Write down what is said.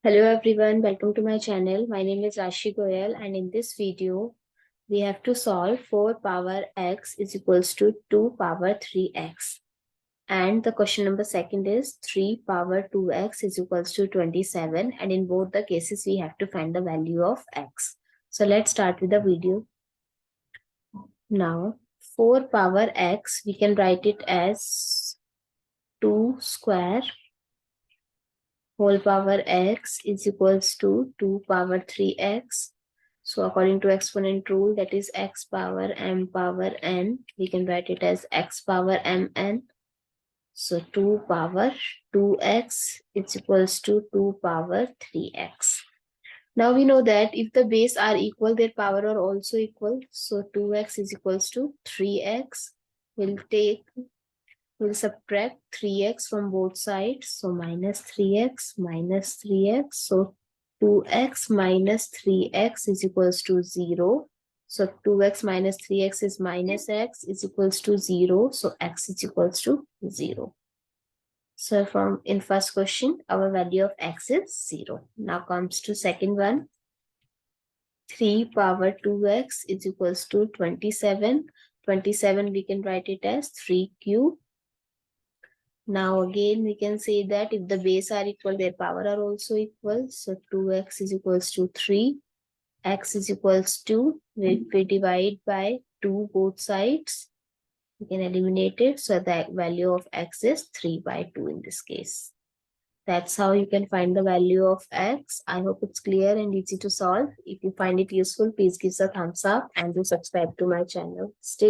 Hello everyone, welcome to my channel. My name is Rashi Goel and in this video we have to solve 4 power x is equals to 2 power 3x. And the question number second is 3 power 2x is equals to 27, and in both the cases we have to find the value of x. So let's start with the video. Now 4 power x, we can write it as 2 square whole power x is equals to 2 power 3x. So according to exponent rule, that is x power m power n, we can write it as x power mn. So 2 power 2x is equals to 2 power 3x. Now we know that if the base are equal, their power are also equal. So 2x is equals to 3x. We'll subtract 3x from both sides. So minus 3x. So 2x minus 3x is equals to 0. So 2x minus 3x is minus x is equals to 0. So x is equals to 0. So from in first question, our value of x is 0. Now comes to second one. 3 power 2x is equals to 27. 27 we can write it as 3 cube. Now again we can say that if the base are equal, their power are also equal. So 2x is equals to 3, x is equals to, if we divide by 2 both sides, we can eliminate it. So the value of x is 3 by 2 in this case. That's how you can find the value of x. I hope it's clear and easy to solve. If you find it useful, please give us a thumbs up and do subscribe to my channel. Stay